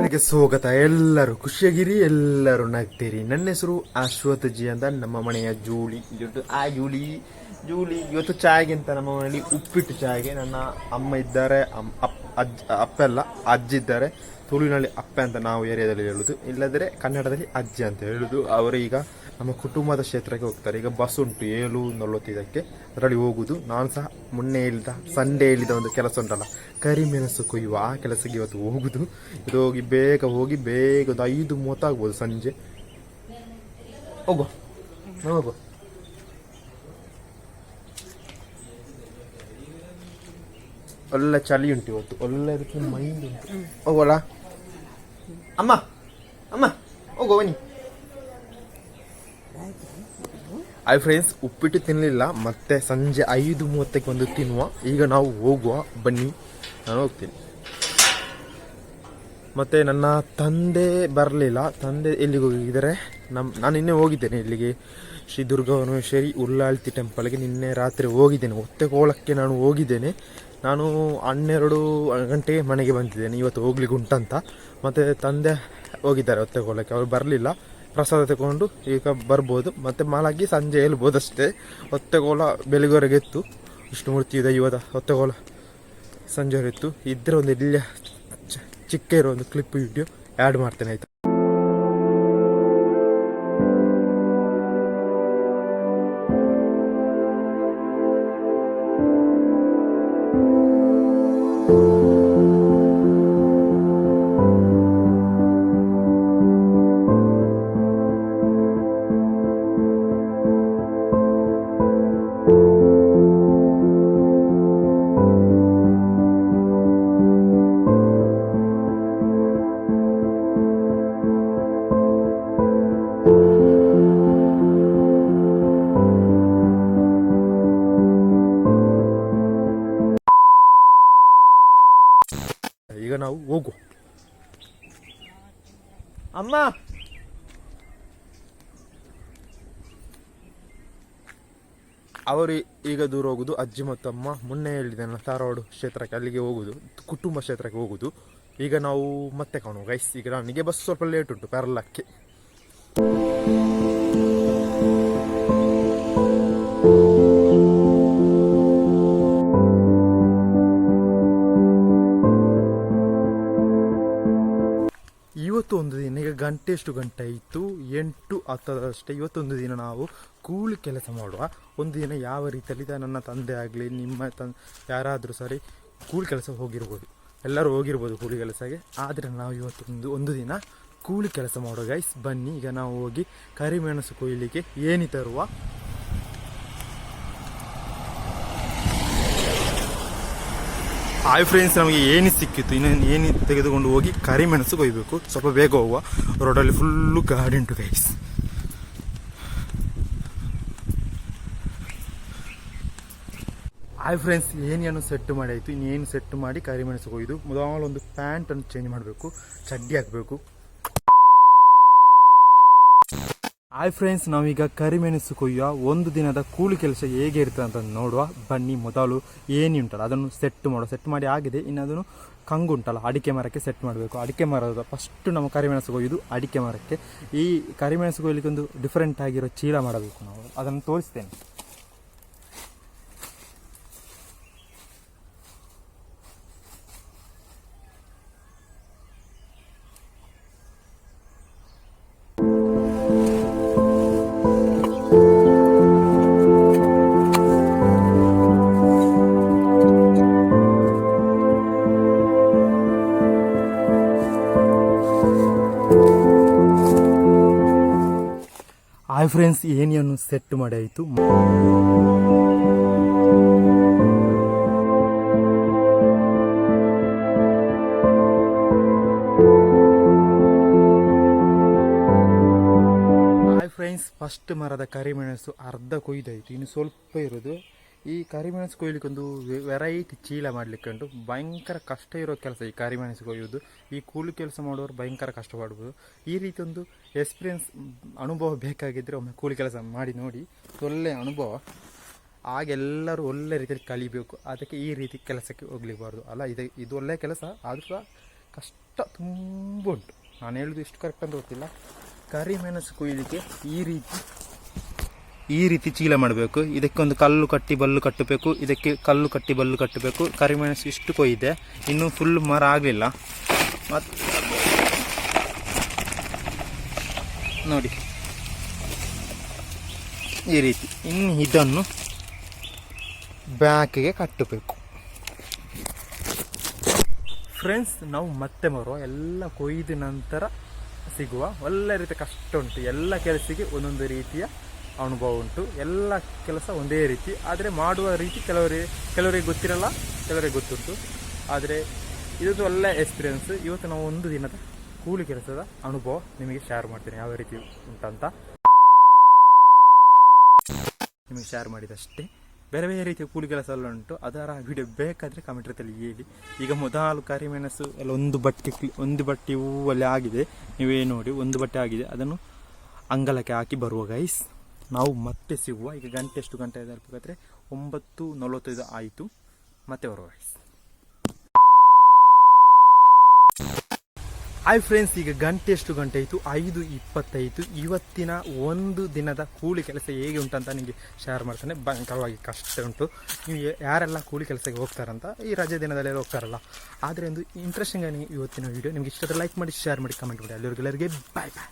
ಚಾನಲ್ಗೆ ಸ್ವಾಗತ. ಎಲ್ಲರೂ ಖುಷಿಯಾಗಿರಿ, ಎಲ್ಲರೂ ನಗ್ತೀರಿ. ನನ್ನ ಹೆಸರು ಅಶ್ವಥ್ ಜಿ ಅಂತ. ನಮ್ಮ ಮನೆಯ ಜೂಲಿ ಇವತ್ತು ಚಾಯ್ಗೆ ಅಂತ ನಮ್ಮ ಮನೆಯಲ್ಲಿ ಉಪ್ಪಿಟ್ಟು ಚಾಯ್ಗೆ ನನ್ನ ಅಮ್ಮ ಇದ್ದಾರೆ, ಅಪ್ಪ ಅಜ್ಜಿದ್ದಾರೆ. ತುಳುವಿನಲ್ಲಿ ಅಪ್ಪೆ ಅಂತ ನಾವು ಏರಿಯಾದಲ್ಲಿ ಹೇಳುದು, ಇಲ್ಲದ್ರೆ ಕನ್ನಡದಲ್ಲಿ ಅಜ್ಜಿ ಅಂತ ಹೇಳುದು. ಅವರು ಈಗ ನಮ್ಮ ಕುಟುಂಬದ ಕ್ಷೇತ್ರಕ್ಕೆ ಹೋಗ್ತಾರೆ. ಈಗ ಬಸ್ ಉಂಟು 7:40 ಅದರಲ್ಲಿ ಹೋಗುದು. ನಾನು ಸಹ ಮೊನ್ನೆ ಸಂಡೇ ಹೇಳಿದ ಒಂದು ಕೆಲಸ ಉಂಟಲ್ಲ, ಕರಿಮೆಣಸು ಕೊಯ್ಯುವ, ಆ ಕೆಲಸಕ್ಕೆ ಇವತ್ತು ಹೋಗುದು. ಇದು ಹೋಗಿ ಬೇಗ ಒಂದು 5:30 ಆಗ್ಬೋದು ಸಂಜೆ. ಹೋಗುವ. ಒಳ್ಳೆ ಚಳಿ ಉಂಟು ಇವತ್ತು, ಒಳ್ಳೆ ರೀತಿ ಮೈಂಡ್ ಉಂಟು. ಹೋಗೋಲ್ಲ ಅಮ್ಮ ಹೋಗೋ ಬನ್ನಿ. ಹಾಯ್ ಫ್ರೆಂಡ್ಸ್, ಉಪ್ಪಿಟ್ಟು ತಿನ್ನಲಿಲ್ಲ, ಮತ್ತೆ ಸಂಜೆ 5:30 ಒಂದು ತಿನ್ನುವ. ಈಗ ನಾವು ಹೋಗುವ ಬನ್ನಿ, ನಾನು ಹೋಗ್ತೀನಿ. ಮತ್ತೆ ನನ್ನ ತಂದೆ ಬರಲಿಲ್ಲ. ತಂದೆ ಎಲ್ಲಿಗೆ ಹೋಗಿದ್ದಾರೆ? ನಾನು ನಿನ್ನೆ ಹೋಗಿದ್ದೇನೆ ಇಲ್ಲಿಗೆ ಶ್ರೀ ದುರ್ಗಾವನೇಶ್ವರಿ ಉಳ್ಳಾಳ್ತಿ ಟೆಂಪಲ್ಗೆ. ನಿನ್ನೆ ರಾತ್ರಿ ಹೋಗಿದ್ದೇನೆ, ಒತ್ತೆಕೋಳಕ್ಕೆ ನಾನು ಹೋಗಿದ್ದೇನೆ. ನಾನು 12 ಗಂಟೆಗೆ ಮನೆಗೆ ಬಂದಿದ್ದೇನೆ. ಇವತ್ತು ಹೋಗ್ಲಿಕ್ಕೆ ಉಂಟಂತ. ಮತ್ತು ತಂದೆ ಹೋಗಿದ್ದಾರೆ ಒತ್ತೆಕೋಳಕ್ಕೆ, ಅವ್ರು ಬರಲಿಲ್ಲ. ಪ್ರಸಾದ ತಗೊಂಡು ಈಗ ಬರ್ಬೋದು, ಮತ್ತು ಮಲಗಿ ಸಂಜೆ ಹೇಳ್ಬೋದು ಅಷ್ಟೇ. ಒತ್ತೆಕೋಲ ಬೆಳಿಗ್ಗೆವರೆಗೆ ಇತ್ತು, ವಿಷ್ಣುಮೂರ್ತಿ ದೈವದ ಒತ್ತೆಕೋಲ ಸಂಜೆವರೆಗೆ ಇತ್ತು. ಇದ್ರೆ ಒಂದು ಇಲ್ಲೇ ಚಿಕ್ಕ ಇರೋ ಒಂದು ಕ್ಲಿಪ್ ವಿಡಿಯೋ ಆ್ಯಡ್ ಮಾಡ್ತೇನೆ, ಆಯಿತಾ? ಈಗ ನಾವು ಹೋಗು. ಅಮ್ಮ, ಅವರು ಈಗ ದೂರ ಹೋಗುದು. ಅಜ್ಜಿ ಮತ್ತು ಅಮ್ಮ ಮೊನ್ನೆ ಹೇಳಿದ್ದೇನೆ ಧಾರವಾಡ ಕ್ಷೇತ್ರಕ್ಕೆ, ಅಲ್ಲಿಗೆ ಹೋಗುದು, ಕುಟುಂಬ ಕ್ಷೇತ್ರಕ್ಕೆ ಹೋಗುದು. ಈಗ ನಾವು ಮತ್ತೆ ಕಾಣುವ ಗೈಸ್. ಈಗ ನನಗೆ ಬಸ್ ಸ್ವಲ್ಪ ಲೇಟ್ ಉಂಟು ಪೆರ್ಲಕ್ಕೆ. ಇವತ್ತು ಒಂದು ದಿನ, ಈಗ ಎಷ್ಟು ಗಂಟೆ ಆಯಿತು? 8:10 ಇವತ್ತೊಂದು ದಿನ ನಾವು ಕೂಲಿ ಕೆಲಸ ಮಾಡುವ. ಒಂದು ದಿನ ಯಾವ ರೀತಿಯಲ್ಲಿ ನನ್ನ ತಂದೆ ಆಗಲಿ, ನಿಮ್ಮ ಯಾರಾದರೂ ಸರಿ ಕೂಲಿ ಕೆಲಸ ಹೋಗಿರ್ಬೋದು, ಎಲ್ಲರೂ ಹೋಗಿರ್ಬೋದು ಕೂಲಿ ಕೆಲಸಕ್ಕೆ. ಆದರೆ ನಾವು ಇವತ್ತೊಂದು ಒಂದು ದಿನ ಕೂಲಿ ಕೆಲಸ ಮಾಡುವ ಗೈಸ್. ಬನ್ನಿ, ಈಗ ನಾವು ಹೋಗಿ ಕರಿಮೆಣಸು ಕೊಯ್ಲಿಕ್ಕೆ ಏನಿ ತರುವ. ಹಾಯ್ ಫ್ರೆಂಡ್ಸ್, ನಮಗೆ ಏನಿ ಸಿಕ್ಕಿತ್ತು. ಇನ್ನೊಂದು ಏನಿ ತೆಗೆದುಕೊಂಡು ಹೋಗಿ ಕರಿಮೆಣಸು ಕೊಯ್ಯಬೇಕು. ಸ್ವಲ್ಪ ಬೇಗ ಹೋಗುವ, ರೋಡಲ್ಲಿ ಫುಲ್ಲು ಗಾಡಿ ಉಂಟು ಗೈಸ್. ಹಾಯ್ ಫ್ರೆಂಡ್ಸ್, ಏನಿಯನ್ನು ಸೆಟ್ ಮಾಡಿ ಆಯಿತು. ಇನ್ನೇನು ಸೆಟ್ ಮಾಡಿ ಕರಿಮೆಣಸು ಕೊಯ್ದು ಮೊದಲು ಒಂದು ಪ್ಯಾಂಟನ್ನು ಚೇಂಜ್ ಮಾಡಬೇಕು, ಚಡ್ಡಿ ಹಾಕಬೇಕು. ಹಾಯ್ ಫ್ರೆಂಡ್ಸ್, ನಾವೀಗ ಕರಿಮೆಣಸು ಕೊಯ್ಯುವ ಒಂದು ದಿನದ ಕೂಲಿ ಕೆಲಸ ಹೇಗೆ ಇರ್ತದೆ ಅಂತ ನೋಡುವ. ಬನ್ನಿ, ಮೊದಲು ಏನಿ ಉಂಟಲ್ಲ ಅದನ್ನು ಸೆಟ್ ಮಾಡುವ. ಸೆಟ್ ಮಾಡಿ ಆಗಿದೆ, ಇನ್ನು ಅದನ್ನು ಕಂಗು ಉಂಟಲ್ಲ ಅಡಿಕೆ ಮರಕ್ಕೆ ಸೆಟ್ ಮಾಡಬೇಕು. ಅಡಿಕೆ ಮರದ ಫಸ್ಟು ನಮ್ಮ ಕರಿಮೆಣಸು ಕೊಯ್ಯುವುದು ಅಡಿಕೆ ಮರಕ್ಕೆ. ಈ ಕರಿಮೆಣಸು ಕೊಯ್ಲಿಕ್ಕೆ ಒಂದು ಡಿಫ್ರೆಂಟ್ ಆಗಿರೋ ಚೀಲ ಮಾಡಬೇಕು ನಾವು, ಅದನ್ನು ತೋರಿಸ್ತೇನೆ. ಹಾಯ್ ಫ್ರೆಂಡ್ಸ್, ಏನಿಯನ್ನು ಸೆಟ್ ಮಾಡಿ ಆಯಿತು. ಹಾಯ್ ಫ್ರೆಂಡ್ಸ್, ಫಸ್ಟ್ ಮರದ ಕರಿಮೆಣಸು ಅರ್ಧ ಕೊಯ್ದಾಯಿತು, ಇನ್ನು ಸ್ವಲ್ಪ ಇರೋದು. ಈ ಕರಿಮೆಣಸು ಕೊಯ್ಲಿಕ್ಕೆ ಒಂದು ವೆರೈಟಿ ಚೀಲ ಮಾಡಲಿಕ್ಕೆ ಉಂಟು. ಭಯಂಕರ ಕಷ್ಟ ಇರೋ ಕೆಲಸ ಈ ಕರಿಮೆಣಸು ಕೊಯ್ಯೋದು. ಈ ಕೂಲಿ ಕೆಲಸ ಮಾಡೋರು ಭಯಂಕರ ಕಷ್ಟಪಡ್ಬೋದು. ಈ ರೀತಿ ಒಂದು ಎಕ್ಸ್ಪೀರಿಯನ್ಸ್ ಅನುಭವ ಬೇಕಾಗಿದ್ದರೆ ಒಮ್ಮೆ ಕೂಲಿ ಕೆಲಸ ಮಾಡಿ ನೋಡಿ, ಒಳ್ಳೆಯ ಅನುಭವ. ಆಗೆಲ್ಲರೂ ಒಳ್ಳೆ ರೀತಿಯಲ್ಲಿ ಕಲಿಬೇಕು. ಅದಕ್ಕೆ ಈ ರೀತಿ ಕೆಲಸಕ್ಕೆ ಹೋಗ್ಲಿಕ್ಬಾರ್ದು ಅಲ್ಲ. ಇದು ಒಳ್ಳೆಯ ಕೆಲಸ, ಆದರೂ ಸಹ ಕಷ್ಟ ತುಂಬ ಉಂಟು. ನಾನು ಹೇಳೋದು ಎಷ್ಟು ಕರೆಕ್ಟ್ ಅಂತ ಗೊತ್ತಿಲ್ಲ. ಕರಿಮೆಣಸು ಕೊಯ್ಲಿಕ್ಕೆ ಈ ರೀತಿ ಚೀಲ ಮಾಡಬೇಕು. ಇದಕ್ಕೆ ಒಂದು ಕಲ್ಲು ಕಟ್ಟಿ ಬಲ್ಲು ಕಟ್ಟಬೇಕು, ಇದಕ್ಕೆ ಕಲ್ಲು ಕಟ್ಟಿ ಬಲ್ಲು ಕಟ್ಟಬೇಕು. ಕರಿಮೆಣಸು ಇಷ್ಟು ಕೊಯ್ದೆ, ಇನ್ನೂ ಫುಲ್ ಮರ ಆಗಲಿಲ್ಲ. ಮತ್ತು ನೋಡಿ ಈ ರೀತಿ. ಇನ್ನು ಇದನ್ನು ಬ್ಯಾಕಿಗೆ ಕಟ್ಟಬೇಕು. ಫ್ರೆಂಡ್ಸ್, ನಾವು ಮತ್ತೆ ಬರುವ. ಎಲ್ಲ ಕೊಯ್ದ ನಂತರ ಸಿಗುವ. ಒಳ್ಳೆ ರೀತಿ ಕಷ್ಟ ಉಂಟು. ಎಲ್ಲ ಕೆಲಸಕ್ಕೆ ಒಂದೊಂದು ರೀತಿಯ ಅನುಭವ ಉಂಟು. ಎಲ್ಲ ಕೆಲಸ ಒಂದೇ ರೀತಿ, ಆದರೆ ಮಾಡುವ ರೀತಿ ಕೆಲವರಿಗೆ ಗೊತ್ತಿರಲ್ಲ, ಕೆಲವರಿಗೆ ಗೊತ್ತುಂಟು. ಆದರೆ ಇದೊಂದು ಒಳ್ಳೆ ಎಕ್ಸ್ಪೀರಿಯನ್ಸ್. ಇವತ್ತು ನಾವು ಒಂದು ದಿನದ ಕೂಲಿ ಕೆಲಸದ ಅನುಭವ ನಿಮಗೆ ಶೇರ್ ಮಾಡ್ತೀನಿ, ಯಾವ ರೀತಿ ಉಂಟಂತ ನಿಮಗೆ ಶೇರ್ ಮಾಡಿದಷ್ಟೇ. ಬೇರೆ ಬೇರೆ ರೀತಿಯ ಕೂಲಿ ಕೆಲಸ ಎಲ್ಲ ಉಂಟು. ಅದರ ವಿಡಿಯೋ ಬೇಕಾದರೆ ಕಮೆಂಟ್ ರೀತಿಯಲ್ಲಿ ಹೇಳಿ. ಈಗ ಮೊದಲು ಕರಿಮೆಣಸು ಎಲ್ಲ ಒಂದು ಬಟ್ಟೆ ಹೂವಲ್ಲಿ ಆಗಿದೆ. ನೀವೇ ನೋಡಿ, ಒಂದು ಬಟ್ಟೆ ಆಗಿದೆ. ಅದನ್ನು ಅಂಗಲಕ್ಕೆ ಹಾಕಿ ಬರುವ ಗೈಸ್. ನಾವು ಮತ್ತೆ ಸಿಗುವ. ಈಗ ಗಂಟೆ ಎಷ್ಟು ಗಂಟೆ ಬೇಕಾದರೆ 9:45 ಆಯಿತು. ಮತ್ತೆ ಬರುವ ಗೈಸ್. ಹಾಯ್ ಫ್ರೆಂಡ್ಸ್, ಈಗ ಗಂಟೆ ಎಷ್ಟು ಗಂಟೆ ಆಯಿತು? 5:25. ಇವತ್ತಿನ ಒಂದು ದಿನದ ಕೂಲಿ ಕೆಲಸ ಹೇಗೆ ಉಂಟಂತ ನಿಮಗೆ ಶೇರ್ ಮಾಡ್ತಾನೆ. ಭಯಂಕರವಾಗಿ ಕಷ್ಟ ಉಂಟು. ನೀವು ಯಾರೆಲ್ಲ ಕೂಲಿ ಕೆಲಸಕ್ಕೆ ಹೋಗ್ತಾರಂತ, ಈ ರಜೆ ದಿನದಲ್ಲೆಲ್ಲ ಹೋಗ್ತಾರಲ್ಲ, ಆದರೆ ಒಂದು ಇಂಟ್ರೆಸ್ಟಿಂಗ್ ಆಗಿ ಇವತ್ತಿನ ವೀಡಿಯೋ ನಿಮಗೆ ಇಷ್ಟ ಲೈಕ್ ಮಾಡಿ, ಶೇರ್ ಮಾಡಿ, ಕಮೆಂಟ್ ಮಾಡಿ. ಎಲ್ಲರಿಗೆಲ್ಲರಿಗೆ ಬಾಯ್ ಬಾಯ್.